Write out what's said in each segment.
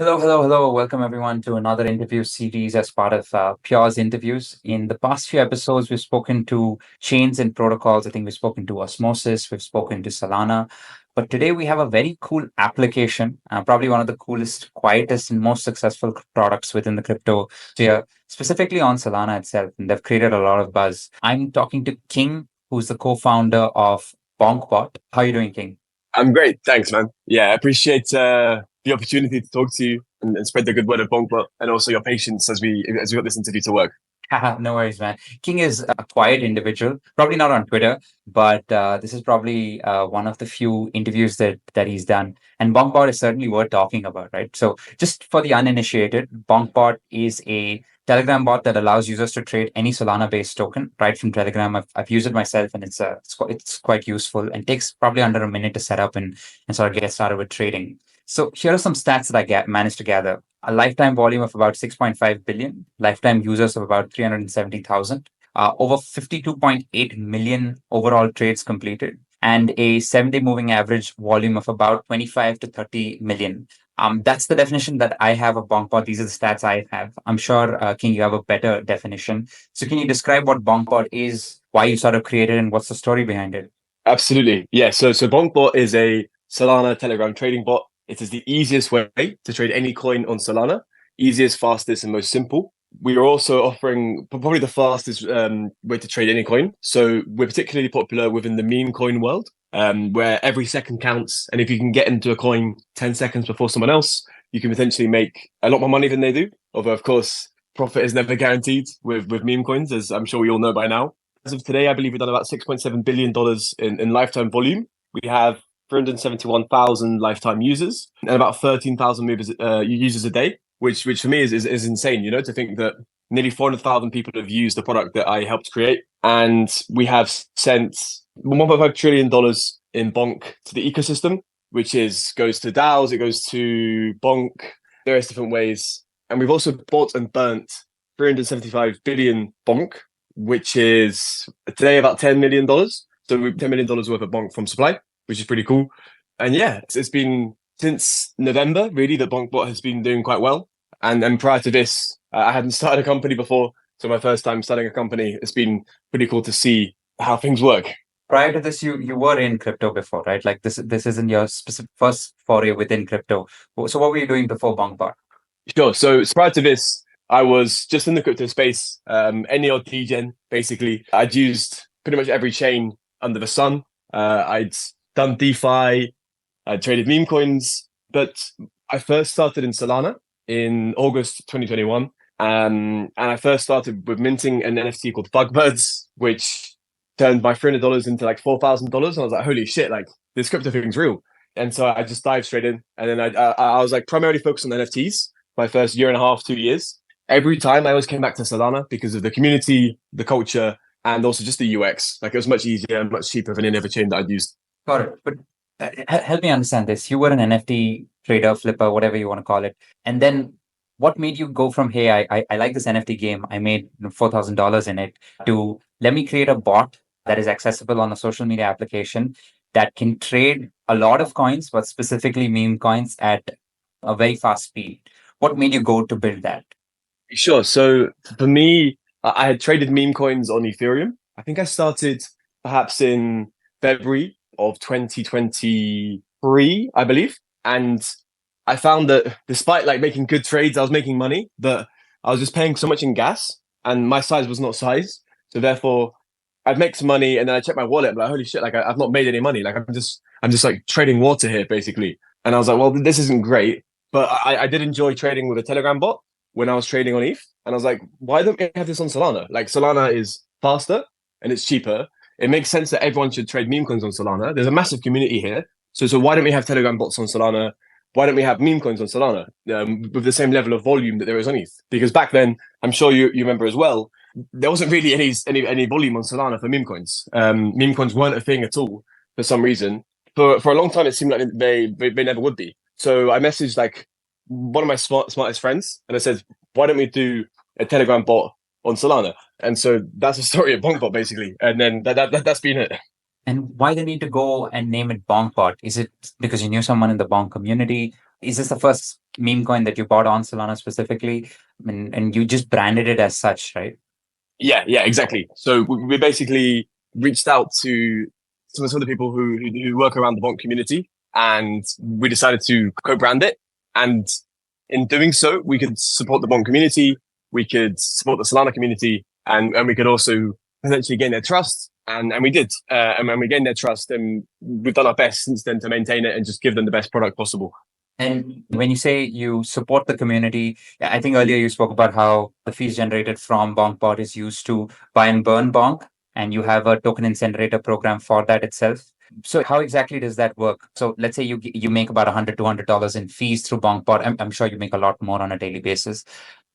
Hello, hello, hello. Welcome everyone to another interview series as part of PYOR's interviews. In the past few episodes, we've spoken to chains and protocols. I think we've spoken to Osmosis, we've spoken to Solana. But today we have a very cool application, probably one of the coolest, quietest, and most successful products within the crypto sphere, specifically on Solana itself. And they've created a lot of buzz. I'm talking to King, who's the co-founder of BonkBot. How are you doing, King? I'm great. Thanks, man. Yeah, I appreciate the opportunity to talk to you and spread the good word of BonkBot and also your patience as we got this interview to work. Haha, no worries, man. King is a quiet individual, probably not on Twitter, but this is probably one of the few interviews that he's done. And BonkBot is certainly worth talking about, right? So, just for the uninitiated, BonkBot is a Telegram bot that allows users to trade any Solana-based token right from Telegram. I've used it myself, and it's quite useful and takes probably under a minute to set up and sort of get started with trading. So here are some stats that managed to gather. A lifetime volume of about 6.5 billion, lifetime users of about 370,000, over 52.8 million overall trades completed, and a 7-day moving average volume of about 25 to 30 million. That's the definition that I have of BonkBot. These are the stats I have. I'm sure, King, you have a better definition. So can you describe what BonkBot is, why you sort of created, and what's the story behind it? Absolutely. Yeah. So BonkBot is a Solana Telegram trading bot. It is the easiest way to trade any coin on Solana. Easiest, fastest, and most simple. We are also offering probably the fastest way to trade any coin. So we're particularly popular within the meme coin world, where every second counts. And if you can get into a coin 10 seconds before someone else, you can potentially make a lot more money than they do. Although, of course, profit is never guaranteed with meme coins, as I'm sure we all know by now. As of today, I believe we've done about $6.7 billion in lifetime volume. We have 371,000 lifetime users and about 13,000 users a day, which for me is insane, to think that nearly 400,000 people have used the product that I helped create. And we have sent $1.5 trillion in Bonk to the ecosystem, which goes to DAOs, it goes to Bonk, various different ways. And we've also bought and burnt 375 billion Bonk, which is today about $10 million. So we've $10 million worth of Bonk from supply, which is pretty cool. And yeah, it's been since November, really, that BonkBot has been doing quite well. And prior to this, I hadn't started a company before. So my first time starting a company, it's been pretty cool to see how things work. Prior to this, you were in crypto before, right? Like this isn't your specific first foray within crypto. So what were you doing before BonkBot? Sure. So prior to this, I was just in the crypto space, any old degen, basically. I'd used pretty much every chain under the sun. I'd done DeFi, I traded meme coins, but I first started in Solana in August 2021. And I first started with minting an NFT called Bugbirds, which turned my $300 into like $4,000. And I was like, holy shit, like this crypto thing's real. And so I just dived straight in. And then I was like primarily focused on NFTs my first year and a half, 2 years. Every time I always came back to Solana because of the community, the culture, and also just the UX. Like it was much easier and much cheaper than any other chain that I'd used. Got it. But help me understand this. You were an NFT trader, flipper, whatever you want to call it. And then what made you go from, hey, I like this NFT game, I made $4,000 in it, to let me create a bot that is accessible on a social media application that can trade a lot of coins, but specifically meme coins at a very fast speed? What made you go to build that? Sure. So for me, I had traded meme coins on Ethereum. I think I started perhaps in February of 2023, I believe. And I found that despite like making good trades, I was making money, but I was just paying so much in gas and my size was not size. So therefore I'd make some money and then I check my wallet. I'm like, holy shit, like I've not made any money. Like I'm just like trading water here basically. And I was like, well, this isn't great. But I did enjoy trading with a Telegram bot when I was trading on ETH. And I was like, why don't we have this on Solana? Like Solana is faster and it's cheaper. It makes sense that everyone should trade meme coins on Solana. There's a massive community here. So why don't we have Telegram bots on Solana? Why don't we have meme coins on Solana with the same level of volume that there is on ETH? Because back then, I'm sure you remember as well, there wasn't really any volume on Solana for meme coins. Meme coins weren't a thing at all for some reason. For a long time, it seemed like they never would be. So I messaged like one of my smartest friends and I said, why don't we do a Telegram bot on Solana? And so that's the story of BonkBot basically. And then that's been it. And why the need to go and name it BonkBot? Is it because you knew someone in the Bonk community? Is this the first meme coin that you bought on Solana specifically? And you just branded it as such, right? Yeah, exactly. So we basically reached out to some of the people who work around the Bonk community, and we decided to co-brand it. And in doing so, we could support the Bonk community, we could support the Solana community, and we could also potentially gain their trust. And we did. And when we gained their trust, and we've done our best since then to maintain it and just give them the best product possible. And when you say you support the community, I think earlier you spoke about how the fees generated from BonkBot is used to buy and burn Bonk, and you have a token incinerator program for that itself. So how exactly does that work? So let's say you make about $100 in fees through BonkBot. I'm sure you make a lot more on a daily basis,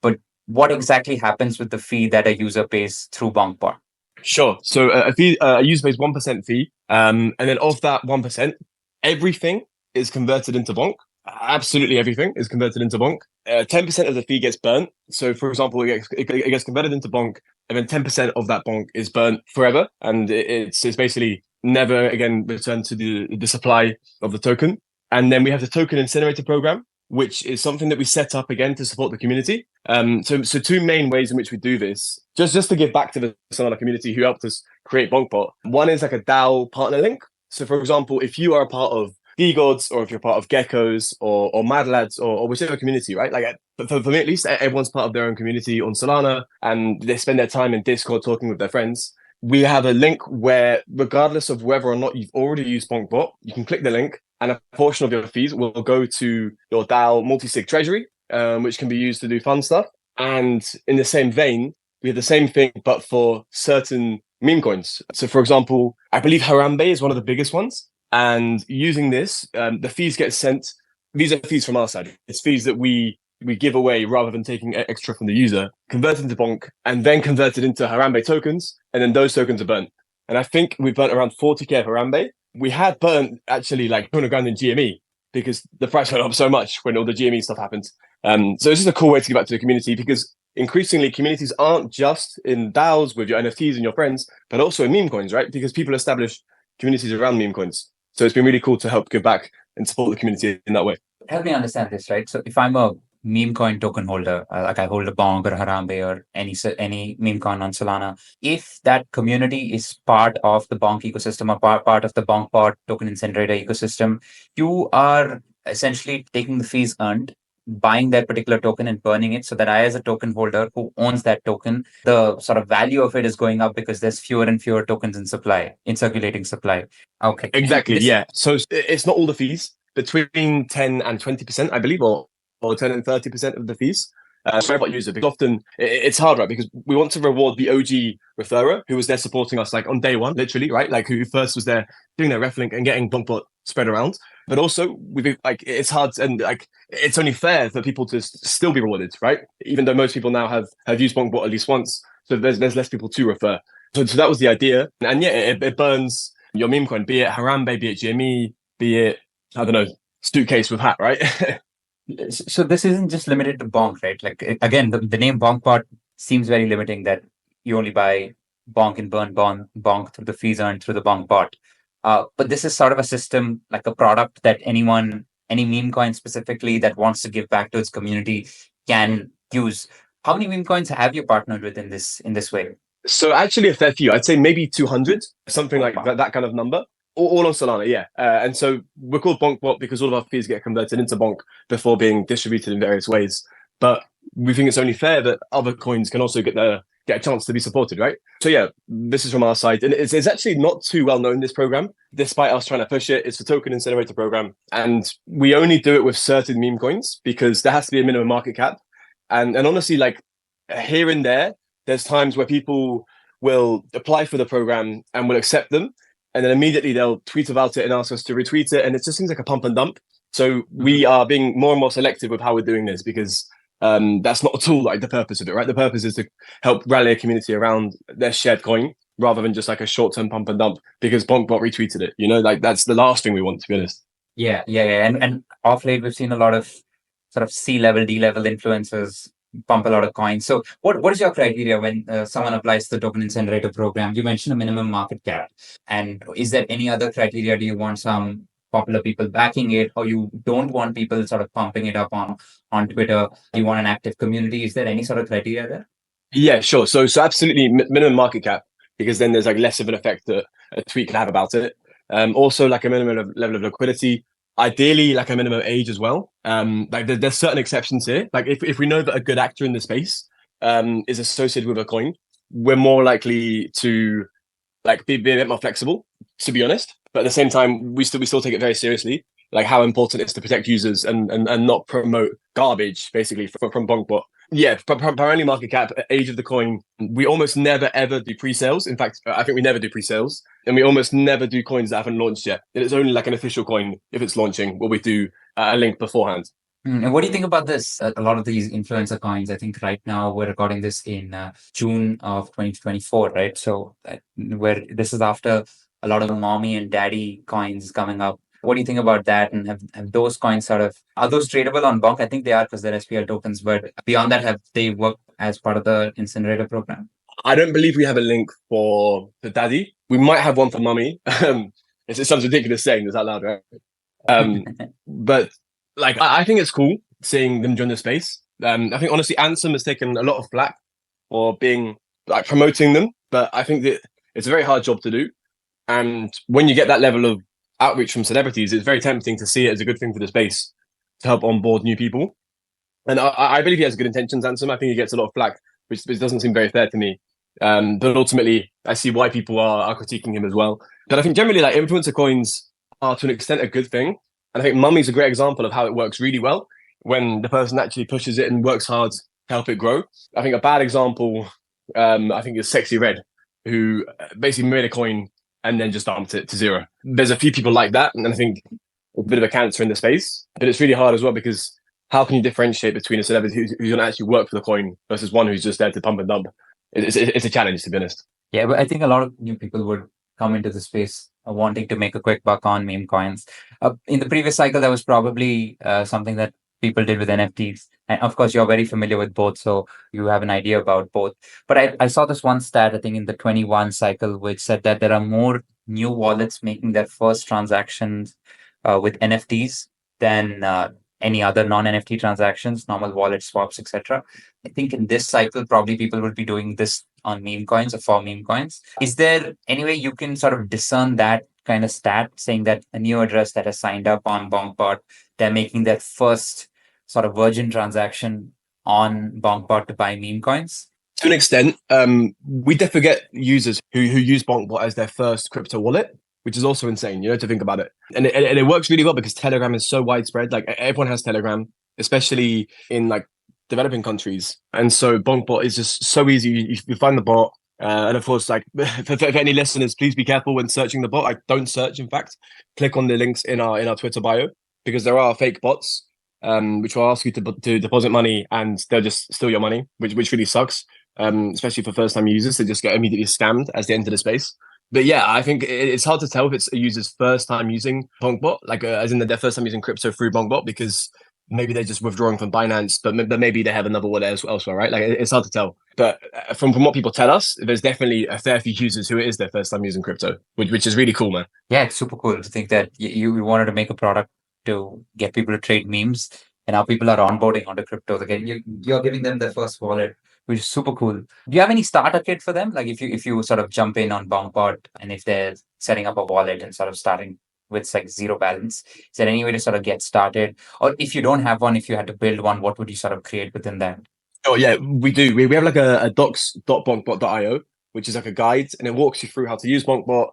but what exactly happens with the fee that a user pays through BonkBot? Sure. So a user pays 1% fee, and then of that 1%, everything is converted into Bonk. Absolutely everything is converted into Bonk. 10% of the fee gets burnt. So, for example, it gets converted into Bonk, and then 10% of that Bonk is burnt forever, and it's basically never again returned to the supply of the token. And then we have the token incinerator program, which is something that we set up again to support the community. So two main ways in which we do this, just to give back to the Solana community who helped us create BonkBot. One is like a DAO partner link. So, for example, if you are a part of DeGods, or if you're part of Geckos or Mad Lads or whichever community, right? Like for me at least, everyone's part of their own community on Solana, and they spend their time in Discord talking with their friends. We have a link where, regardless of whether or not you've already used BonkBot, you can click the link, and a portion of your fees will go to your DAO multi-sig treasury, which can be used to do fun stuff. And in the same vein, we have the same thing, but for certain meme coins. So, for example, I believe Harambe is one of the biggest ones. And using this, the fees get sent. These are fees from our side. It's fees that we give away rather than taking extra from the user, converted into Bonk, and then converted into Harambe tokens, and then those tokens are burnt. And I think we burnt around 40K of Harambe. We had burnt actually like 200 grand in GME because the price went up so much when all the GME stuff happened. So this is a cool way to give back to the community, because increasingly communities aren't just in DAOs with your NFTs and your friends, but also in meme coins, right? Because people establish communities around meme coins. So it's been really cool to help give back and support the community in that way. Help me understand this, right? So if I'm a meme coin token holder, like I hold a Bonk or Harambe or any meme coin on Solana, if that community is part of the Bonk ecosystem or part of the BonkBot token incinerator ecosystem, you are essentially taking the fees earned, buying that particular token and burning it, so that I, as a token holder who owns that token, the sort of value of it is going up because there's fewer and fewer tokens in circulating supply. Okay. Exactly. Yeah. So it's not all the fees, between 10 and 20%, I believe, or 10 and 30% of the fees. Sorry about user, because often it's hard, right? Because we want to reward the OG referrer who was there supporting us like on day one, literally, right? Like who first was there doing their ref link and getting BonkBot spread around. But also we like it's hard, and like it's only fair for people to still be rewarded, right? Even though most people now have used BonkBot at least once, so there's less people to refer. So that was the idea, and yeah, it burns your meme coin, be it Harambe, be it GME, be it, I don't know, suitcase with hat, right? So this isn't just limited to Bonk, right? Like again, the name BonkBot seems very limiting, that you only buy Bonk and burn Bonk through the fees earned through the BonkBot. But this is sort of a system, like a product that any meme coin specifically that wants to give back to its community can use. How many meme coins have you partnered with in this way? So actually a fair few. I'd say maybe 200, something like that kind of number. All on Solana, yeah. And so we're called BonkBot because all of our fees get converted into Bonk before being distributed in various ways. But we think it's only fair that other coins can also get a chance to be supported, right? So yeah, this is from our side. And it's actually not too well known, this program, despite us trying to push it. It's the token incinerator program. And we only do it with certain meme coins because there has to be a minimum market cap. And honestly, like here and there's times where people will apply for the program and will accept them, and then immediately they'll tweet about it and ask us to retweet it. And it just seems like a pump and dump. So we are being more and more selective with how we're doing this, because that's not at all like the purpose of it, right? The purpose is to help rally a community around their shared coin rather than just like a short-term pump and dump because BonkBot retweeted it. You know, like that's the last thing we want, to be honest. Yeah. And off late, we've seen a lot of sort of C-level, D-level influencers pump a lot of coins. So what is your criteria when someone applies to the token incinerator program? You mentioned a minimum market cap. And is there any other criteria? Do you want some popular people backing it, or you don't want people sort of pumping it up on Twitter? You want an active community. Is there any sort of criteria there? Yeah, sure. So absolutely minimum market cap, because then there's like less of an effect that a tweet can have about it. Also like a level of liquidity. Ideally, like a minimum age as well. Like there's certain exceptions here. Like if we know that a good actor in the space is associated with a coin, we're more likely to like be a bit more flexible, to be honest. But at the same time, we still take it very seriously, like how important it is to protect users and not promote garbage, basically from BonkBot. Yeah, primarily market cap, age of the coin. We almost never ever do pre-sales. In fact, I think we never do pre-sales, and we almost never do coins that haven't launched yet. It is only like an official coin if it's launching, where we do a link beforehand. And what do you think about this? A lot of these influencer coins, I think right now we're recording this in June of 2024, right? So where this is after a lot of mommy and daddy coins coming up. What do you think about that? And have those coins are those tradable on Bonk? I think they are because they're SPL tokens, but beyond that, have they worked as part of the incinerator program? I don't believe we have a link for the daddy. We might have one for mummy. It sounds ridiculous saying this out loud, right? But like, I think it's cool seeing them join the space. I think honestly, Ansem has taken a lot of flack for being like promoting them, but I think that it's a very hard job to do. And when you get that level of outreach from celebrities, it's very tempting to see it as a good thing for the space to help onboard new people. And I believe he has good intentions, Ansem. I think he gets a lot of flack, which doesn't seem very fair to me. But ultimately, I see why people are critiquing him as well. But I think generally, like influencer coins are to an extent a good thing. And I think Mummy's a great example of how it works really well when the person actually pushes it and works hard to help it grow. I think a bad example, I think, is Sexy Red, who basically made a coin and then just dumped it to zero. There's a few people like that, and I think a bit of a cancer in the space. But it's really hard as well because how can you differentiate between a celebrity who's going to actually work for the coin versus one who's just there to pump and dump? It's a challenge, to be honest. Yeah, but I think a lot of new people would come into the space wanting to make a quick buck on meme coins. In the previous cycle, that was probably something that people did with NFTs. And of course, you're very familiar with both, so you have an idea about both. But I saw this one stat, I think in the 21 cycle, which said that there are more new wallets making their first transactions with NFTs than any other non-NFT transactions, normal wallet swaps, etc. I think in this cycle, probably people would be doing this on meme coins or for meme coins. Is there any way you can sort of discern that kind of stat saying that a new address that has signed up on BonkBot, they're making their first sort of virgin transaction on BonkBot to buy meme coins? To an extent, we definitely get users who use BonkBot as their first crypto wallet, which is also insane, to think about it. And it works really well because Telegram is so widespread. Like everyone has Telegram, especially in like developing countries. And so BonkBot is just so easy. You find the bot. And of course, like for any listeners, please be careful when searching the bot. I don't search, in fact. Click on the links in our Twitter bio because there are fake bots which will ask you to deposit money and they'll just steal your money, which really sucks. Especially for first-time users, they just get immediately scammed as they enter the space. But yeah, I think it's hard to tell if it's a user's first time using BonkBot, like as in their first time using crypto through BonkBot, because maybe they're just withdrawing from Binance, but maybe they have another wallet elsewhere, right? Like it's hard to tell. But from what people tell us, there's definitely a fair few users who it is their first time using crypto, which is really cool, man. Yeah, it's super cool to think that you wanted to make a product to get people to trade memes, and now people are onboarding onto crypto. Again, you're giving them their first wallet, which is super cool. Do you have any starter kit for them? Like if you sort of jump in on BonkBot and if they're setting up a wallet and sort of starting with like zero balance, is there any way to sort of get started? Or if you don't have one, if you had to build one, what would you sort of create within that? Oh yeah, we do. We have like a docs.bonkbot.io, which is like a guide, and it walks you through how to use BonkBot.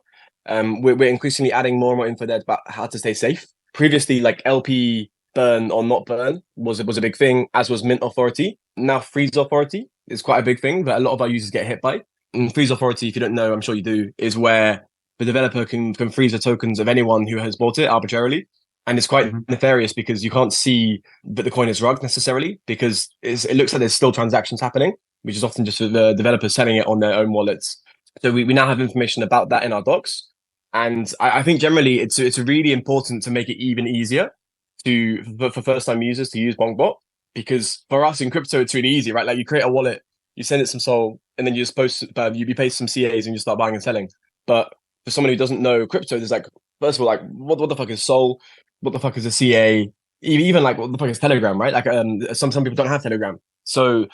We're increasingly adding more and more info there about how to stay safe. Previously, like LP burn or not burn was a big thing, as was mint authority. Now freeze authority is quite a big thing that a lot of our users get hit by. And freeze authority, if you don't know, I'm sure you do, is where the developer can freeze the tokens of anyone who has bought it arbitrarily. And it's quite nefarious because you can't see that the coin is rugged necessarily because it looks like there's still transactions happening, which is often just the developers selling it on their own wallets. So we now have information about that in our docs. And I think generally it's really important to make it even easier for first-time users to use BonkBot, because for us in crypto, it's really easy, right? Like you create a wallet, you send it some SOL, and then you just post, you pay some CAs and you start buying and selling. But for someone who doesn't know crypto, there's like first of all, like what the fuck is Sol? What the fuck is a CA? Even like what the fuck is Telegram, right? Like some people don't have Telegram. So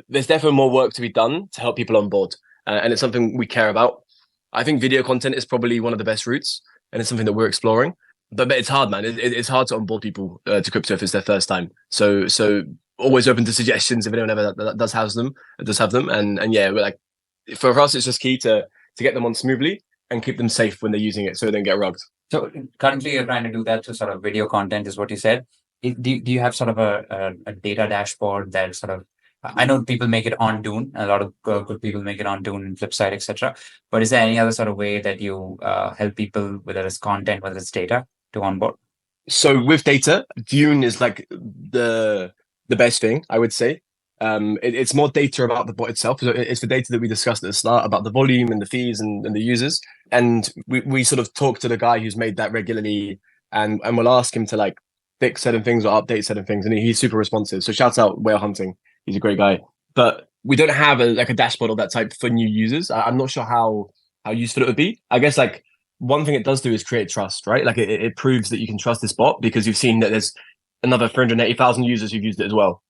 there's definitely more work to be done to help people on board. And it's something we care about. I think video content is probably one of the best routes, and it's something that we're exploring. But it's hard, man. It's hard to onboard people to crypto if it's their first time. So always open to suggestions if anyone ever does have them. And yeah, we're like, for us, it's just key to get them on smoothly and keep them safe when they're using it so they don't get rugged. So currently you're trying to do that through sort of video content is what you said. Do you have sort of a data dashboard that sort of, I know people make it on Dune, a lot of good people make it on Dune and Flipside, etc. But is there any other sort of way that you help people, whether it's content, whether it's data, to onboard? So with data, Dune is like the best thing, I would say. It's more data about the bot itself. So it's the data that we discussed at the start about the volume and the fees and the users. And we sort of talk to the guy who's made that regularly, and we'll ask him to like fix certain things or update certain things. And he's super responsive. So shouts out Whale Hunting. He's a great guy. But we don't have a dashboard of that type for new users. I'm not sure how useful it would be. I guess like one thing it does do is create trust, right? Like it proves that you can trust this bot because you've seen that there's another 380,000 users who've used it as well.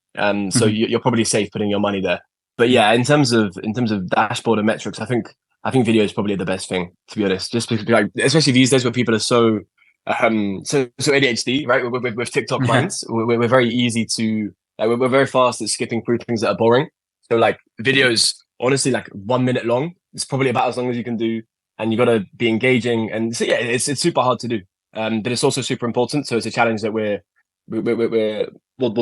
So you're probably safe putting your money there. But yeah, in terms of dashboard and metrics, I think video is probably the best thing, to be honest. Just because, like, especially these days where people are so ADHD, right? With TikTok minds, we're very easy to we're very fast at skipping through things that are boring. So like videos, honestly, like 1 minute long. It's probably about as long as you can do, and you got to be engaging. And so yeah, it's super hard to do, but it's also super important. So it's a challenge that we'll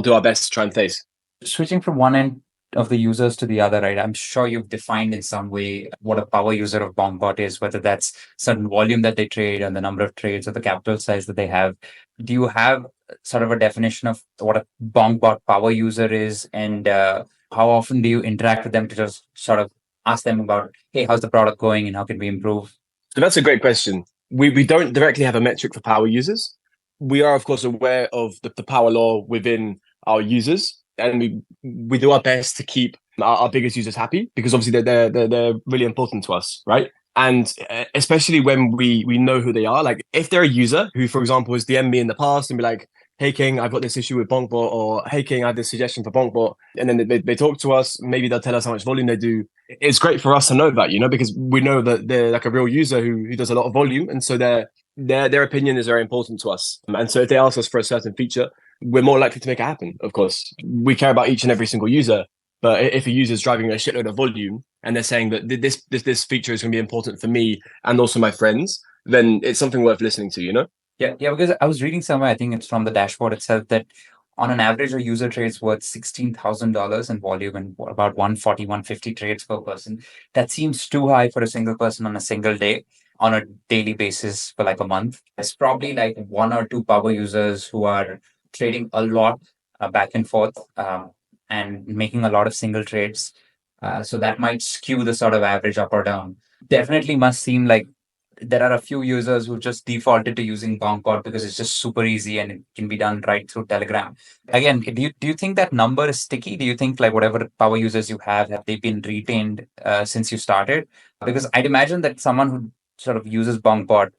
do our best to try and face. Switching from one end of the users to the other, right? I'm sure you've defined in some way what a power user of BonkBot is, whether that's certain volume that they trade and the number of trades or the capital size that they have. Do you have sort of a definition of what a BonkBot power user is, and how often do you interact with them to just sort of ask them about, hey, how's the product going and how can we improve? So that's a great question. We don't directly have a metric for power users. We are, of course, aware of the power law within our users, and we do our best to keep our biggest users happy because obviously they're really important to us, right? And especially when we know who they are. Like if they're a user who, for example, has DM'd me in the past and be like, "Hey King, I've got this issue with BonkBot," or "Hey King, I have this suggestion for BonkBot," and then they talk to us. Maybe they'll tell us how much volume they do. It's great for us to know that, because we know that they're like a real user who does a lot of volume, and so their opinion is very important to us. And so if they ask us for a certain feature, we're more likely to make it happen. Of course, we care about each and every single user. But if a user is driving a shitload of volume and they're saying that this feature is going to be important for me and also my friends, then it's something worth listening to. Yeah, because I was reading somewhere, I think it's from the dashboard itself, that on an average, a user trades worth $16,000 in volume and about 140, 150 trades per person. That seems too high for a single person on a single day, on a daily basis for like a month. It's probably like one or two power users who are trading a lot back and forth and making a lot of single trades. So that might skew the sort of average up or down. Definitely must seem like there are a few users who just defaulted to using BonkBot because it's just super easy and it can be done right through Telegram. Again, do you think that number is sticky? Do you think like whatever power users you have they been retained since you started? Because I'd imagine that someone who sort of uses BonkBot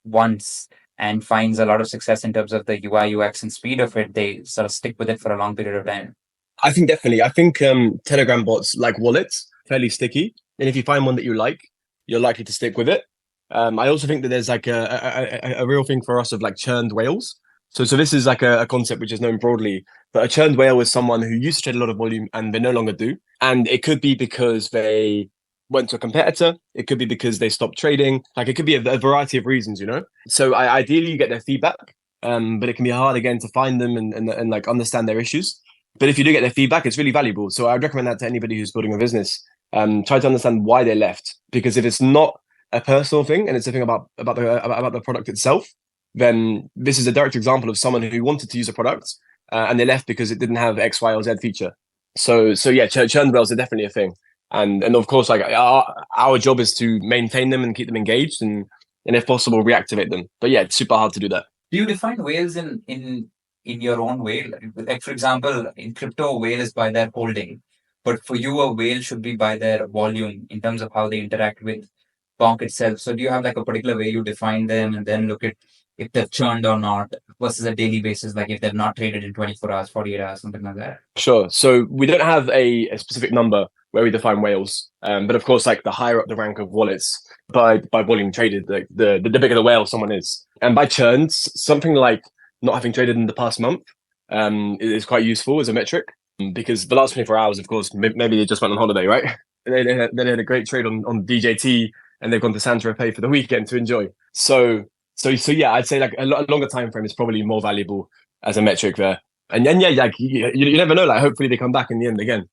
once and finds a lot of success in terms of the UI, UX, and speed of it, they sort of stick with it for a long period of time. I think definitely. I think Telegram bots like wallets, fairly sticky. And if you find one that you like, you're likely to stick with it. I also think that there's like a real thing for us of like churned whales. So this is like a concept which is known broadly, but a churned whale is someone who used to trade a lot of volume and they no longer do. And it could be because they went to a competitor. It could be because they stopped trading. Like it could be a variety of reasons. So ideally you get their feedback, but it can be hard again to find them and like understand their issues. But if you do get their feedback, it's really valuable. So I'd recommend that to anybody who's building a business. Try to understand why they left, because if it's not a personal thing and it's a thing about the product itself, then this is a direct example of someone who wanted to use a product and they left because it didn't have X, Y, or Z feature. So yeah, churn whales are definitely a thing, and of course, like our job is to maintain them and keep them engaged, and if possible, reactivate them. But yeah, it's super hard to do that. Do you define whales in your own way? Like for example, in crypto, a whale is by their holding, but for you, a whale should be by their volume in terms of how they interact with Bonk itself. So do you have like a particular way you define them and then look at if they've churned or not versus a daily basis, like if they've not traded in 24 hours, 48 hours, something like that? Sure. So we don't have a specific number where we define whales, but of course, like the higher up the rank of wallets by volume traded, like the bigger the whale someone is, and by churns, something like not having traded in the past month is quite useful as a metric because the last 24 hours, of course, maybe they just went on holiday, right? They had a great trade on DJT and they've gone to Santa Fe for the weekend to enjoy. So yeah, I'd say like a longer time frame is probably more valuable as a metric there. And then yeah, like you never know. Like hopefully they come back in the end again.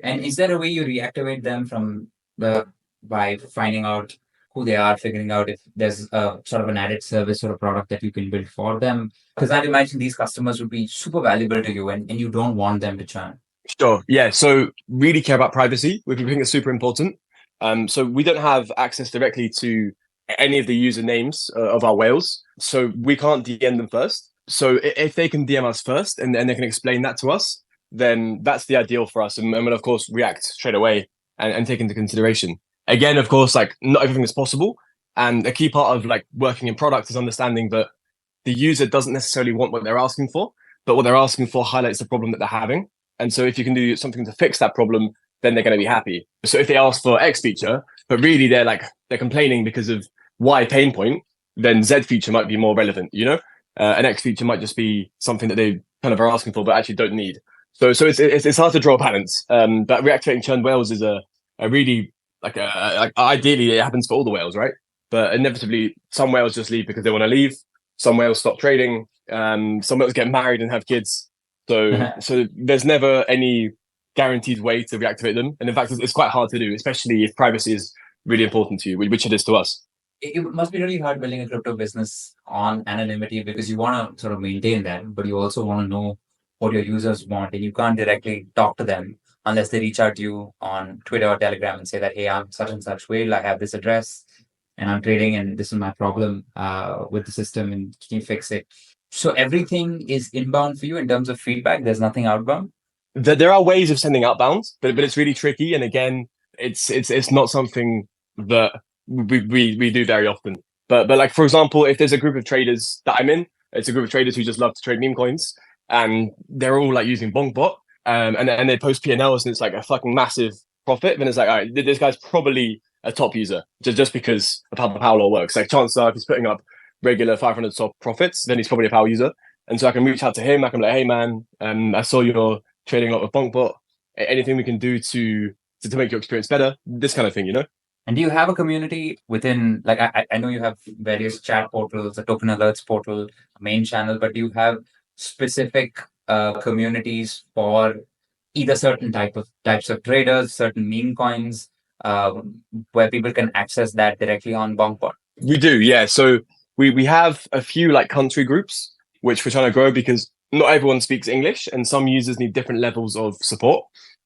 And is there a way you reactivate them from the by finding out who they are, figuring out if there's a sort of an added service or a product that you can build for them? Because I'd imagine these customers would be super valuable to you and you don't want them to churn. Sure. Yeah. So really care about privacy, which we think is super important. So we don't have access directly to any of the usernames of our whales. So we can't DM them first. So if they can DM us first and then they can explain that to us, then that's the ideal for us. And we'll, of course, react straight away and take into consideration. Again, of course, like not everything is possible. And a key part of like working in product is understanding that the user doesn't necessarily want what they're asking for, but what they're asking for highlights the problem that they're having. And so if you can do something to fix that problem, then they're going to be happy. So if they ask for X feature, but really they're complaining because of Y pain point, then Z feature might be more relevant, you know? An X feature might just be something that they kind of are asking for, but actually don't need. So it's hard to draw a balance. But reactivating churned whales is a really like ideally it happens for all the whales, right? But inevitably some whales just leave because they want to leave. Some whales stop trading. Some whales get married and have kids. So there's never any guaranteed way to reactivate them. And in fact, it's quite hard to do, especially if privacy is really important to you, which it is to us. It must be really hard building a crypto business on anonymity because you want to sort of maintain that, but you also want to know what your users want, and you can't directly talk to them unless they reach out to you on Twitter or Telegram and say that, hey, I'm such and such whale, I have this address and I'm trading and this is my problem with the system and can you fix it? So everything is inbound for you in terms of feedback. There's nothing outbound. There are ways of sending outbound, but it's really tricky. And again, it's not something that we do very often. But like for example, if there's a group of traders that I'm in, it's a group of traders who just love to trade meme coins, and they're all like using BonkBot, and they post P&Ls and it's like a fucking massive profit. Then it's like, all right, this guy's probably a top user just because of how the power law works. Like chances are, if he's putting up regular 500 top profits, then he's probably a power user. And so I can reach out to him. I can be like, hey man, I saw you're trading a lot with BonkBot. Anything we can do to make your experience better? This kind of thing, you know. And do you have a community within, like, I know you have various chat portals, a token alerts portal, a main channel, but do you have specific communities for either certain types of traders, certain meme coins, where people can access that directly on BonkBot? We do, yeah. So we have a few like country groups, which we're trying to grow because not everyone speaks English and some users need different levels of support.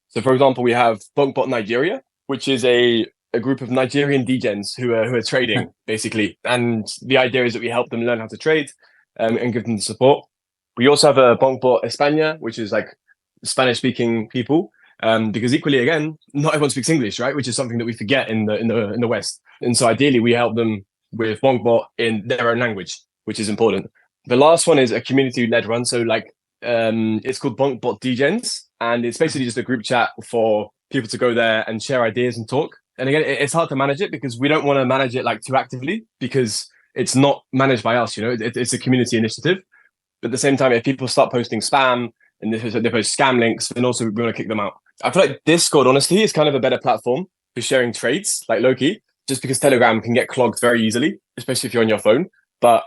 So for example, we have BonkBot Nigeria, which is a group of Nigerian degens who are trading basically. And the idea is that we help them learn how to trade and give them the support. We also have a BonkBot España, which is like Spanish speaking people. Because equally, again, not everyone speaks English, right? Which is something that we forget in the West. And so ideally we help them with BonkBot in their own language, which is important. The last one is a community-led run. So like it's called BonkBot Degens, and it's basically just a group chat for people to go there and share ideas and talk. And again, it's hard to manage it because we don't want to manage it like too actively because it's not managed by us, you know, it's a community initiative. But at the same time, if people start posting spam and they post scam links, then also we want to kick them out. I feel like Discord, honestly, is kind of a better platform for sharing trades, like Loki, just because Telegram can get clogged very easily, especially if you're on your phone. But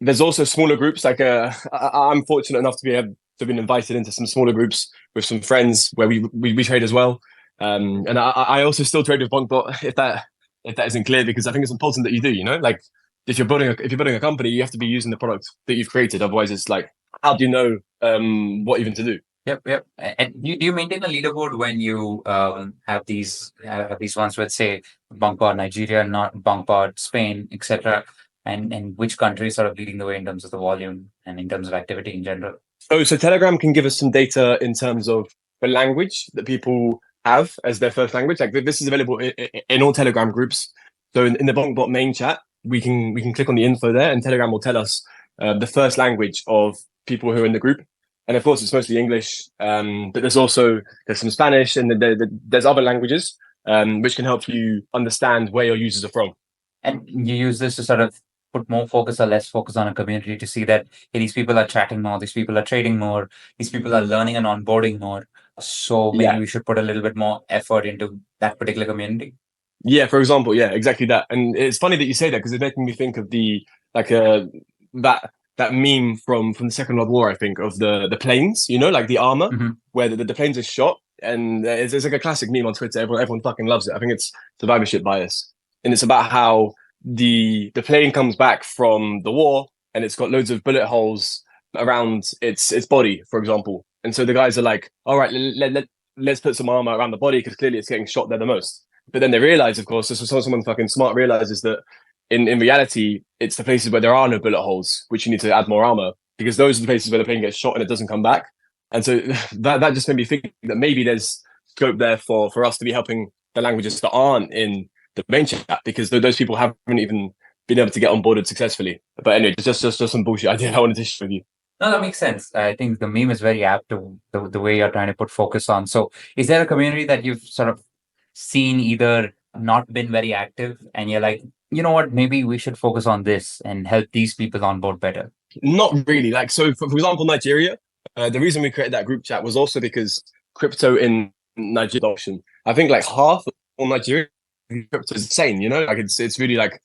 there's also smaller groups. Like I'm fortunate enough to have been invited into some smaller groups with some friends where we trade as well. And I also still trade with BonkBot if that isn't clear, because I think it's important that you do. You know, like if you're building a company, you have to be using the product that you've created. Otherwise, it's like, how do you know what even to do? Yep. And do you maintain a leaderboard when you have these ones with, say, BonkBot Nigeria, not BonkBot Spain, etc., and which country is sort of leading the way in terms of the volume and in terms of activity in general? Oh, so Telegram can give us some data in terms of the language that people have as their first language. Like this is available in all Telegram groups. So in the BonkBot main chat, we can click on the info there, and Telegram will tell us the first language of people who are in the group. And of course, it's mostly English, but there's some Spanish, and there's other languages which can help you understand where your users are from. And you use this to sort of put more focus or less focus on a community to see that, hey, these people are chatting more, these people are trading more, these people are learning and onboarding more. So maybe we should put a little bit more effort into that particular community. Yeah, for example, yeah, exactly that. And it's funny that you say that, because it's making me think of that meme from the Second World War, I think, of the planes, like the armor, where the planes are shot. And it's like a classic meme on Twitter. Everyone fucking loves it. I think it's survivorship bias. And it's about how the plane comes back from the war, and it's got loads of bullet holes around its body, for example. And so the guys are like, all right, let's put some armor around the body, because clearly it's getting shot there the most. But then they realize, of course, so someone fucking smart realizes that in reality, it's the places where there are no bullet holes, which you need to add more armor, because those are the places where the plane gets shot and it doesn't come back. And so that just made me think that maybe there's scope there for us to be helping the languages that aren't in the main chat, because those people haven't even been able to get onboarded successfully. But anyway, just some bullshit idea I wanted to share with you. No, that makes sense. I think the meme is very apt to the way you're trying to put focus on. So is there a community that you've sort of seen either not been very active and you're like, you know what, maybe we should focus on this and help these people on board better? Not really. Like, so for example, Nigeria, the reason we created that group chat was also because crypto in Nigeria adoption. I think like half of Nigeria crypto is insane, like it's really like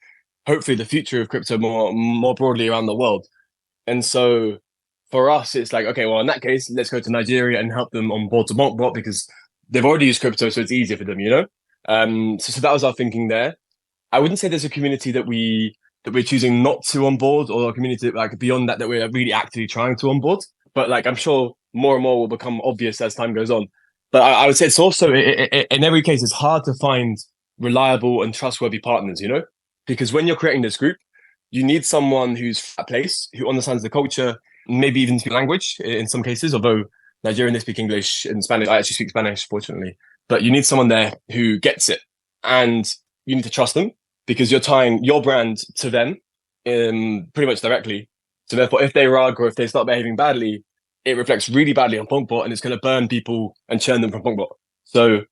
hopefully the future of crypto more broadly around the world. And so for us, it's like, okay, well, in that case, let's go to Nigeria and help them on board to BonkBot, because they've already used crypto, so it's easier for them, So that was our thinking there. I wouldn't say there's a community that we're choosing not to onboard, or a community like beyond that we're really actively trying to onboard. But like, I'm sure more and more will become obvious as time goes on. But I would say it's also, in every case, it's hard to find reliable and trustworthy partners, because when you're creating this group, you need someone who's from that place, who understands the culture, maybe even speak language in some cases, although Nigerian, they speak English and Spanish. I actually speak Spanish, fortunately. But you need someone there who gets it, and you need to trust them, because you're tying your brand to them pretty much directly. So therefore, if they rug or if they start behaving badly, it reflects really badly on BonkBot, and it's going to burn people and churn them from BonkBot. So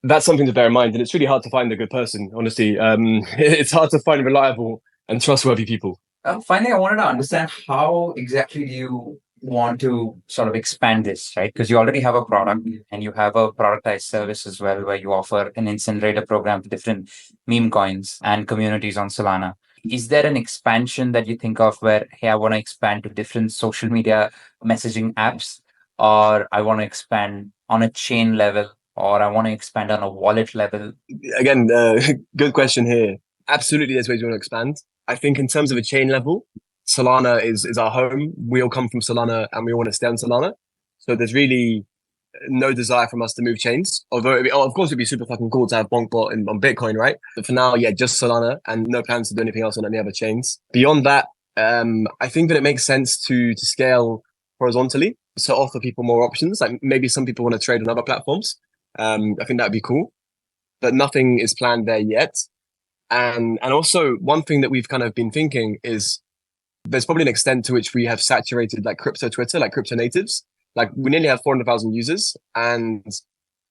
that's something to bear in mind. And it's really hard to find a good person, honestly. It's hard to find reliable and trustworthy people. Finally, I wanted to understand, how exactly do you want to sort of expand this, right? Because you already have a product and you have a productized service as well, where you offer an incinerator program for different meme coins and communities on Solana. Is there an expansion that you think of where, hey, I want to expand to different social media messaging apps, or I want to expand on a chain level, or I want to expand on a wallet level? Again, good question here. Absolutely, there's ways we want to expand. I think in terms of a chain level, Solana is our home. We all come from Solana and we all want to stay on Solana. So there's really no desire from us to move chains. Although, of course, it'd be super fucking cool to have BonkBot on Bitcoin, right? But for now, yeah, just Solana, and no plans to do anything else on any other chains. Beyond that, I think that it makes sense to scale horizontally, to offer people more options. Like maybe some people want to trade on other platforms. I think that'd be cool, but nothing is planned there yet. And also, one thing that we've kind of been thinking is there's probably an extent to which we have saturated like crypto Twitter, like crypto natives. Like we nearly have 400,000 users, and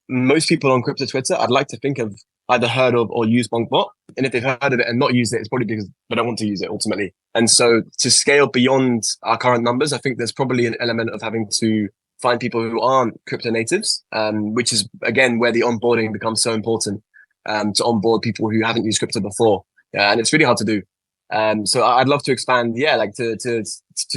most people on crypto Twitter, I'd like to think, have either heard of or used BonkBot. And if they've heard of it and not used it, it's probably because they don't want to use it ultimately. And so to scale beyond our current numbers, I think there's probably an element of having to find people who aren't crypto natives, which is again where the onboarding becomes so important, to onboard people who haven't used crypto before. And it's really hard to do. So I'd love to expand, like to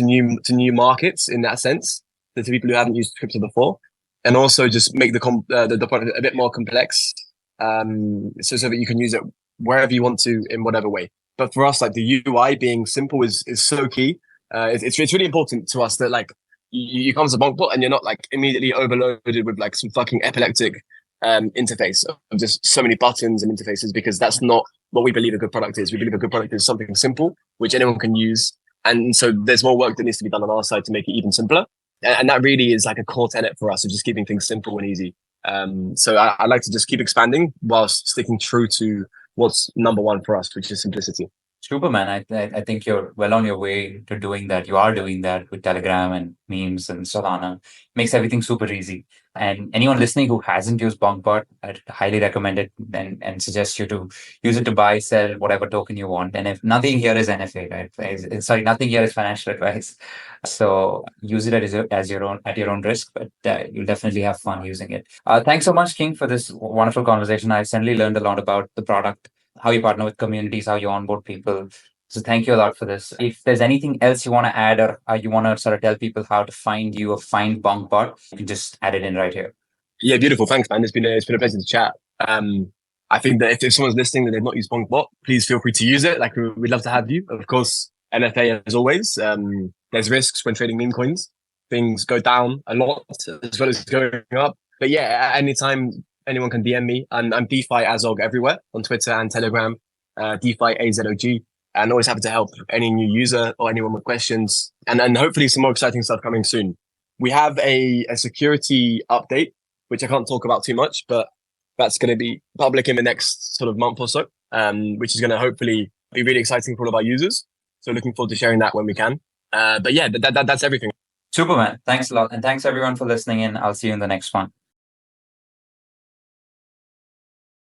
new markets in that sense, to people who haven't used crypto before, and also just make the product a bit more complex, so that you can use it wherever you want to in whatever way. But for us, like the UI being simple is so key. It's really important to us that like you come to BonkBot and you're not like immediately overloaded with like some fucking epileptic interface of just so many buttons and interfaces, because that's not what we believe a good product is. We believe a good product is something simple, which anyone can use. And so there's more work that needs to be done on our side to make it even simpler. And that really is like a core tenet for us, of just keeping things simple and easy. So I'd like to just keep expanding whilst sticking true to what's number one for us, which is simplicity. Superman, I think you're well on your way to doing that. You are doing that with Telegram and memes and Solana. Makes everything super easy. And anyone listening who hasn't used BonkBot, I'd highly recommend it and suggest you to use it to buy, sell whatever token you want. And if nothing here is NFA, right? Sorry, nothing here is financial advice. So use it as your own at your own risk, but you'll definitely have fun using it. Thanks so much, King, for this wonderful conversation. I certainly learned a lot about the product, how you partner with communities, how you onboard people. So thank you a lot for this. If there's anything else you want to add, or you want to sort of tell people how to find you or find BonkBot, you can just add it in right here. Yeah, beautiful. Thanks, man. It's been a pleasure to chat. I think that if someone's listening that they've not used BonkBot, please feel free to use it. Like we'd love to have you. Of course, NFA as always. There's risks when trading meme coins. Things go down a lot as well as going up. But yeah, at any time anyone can DM me. I'm DeFi Azog everywhere on Twitter and Telegram. DeFi AZOG. And always happy to help any new user or anyone with questions. And hopefully some more exciting stuff coming soon. We have a security update, which I can't talk about too much, but that's going to be public in the next sort of month or so, which is going to hopefully be really exciting for all of our users. So looking forward to sharing that when we can. But yeah, that's everything. Superman, thanks a lot. And thanks everyone for listening in. I'll see you in the next one.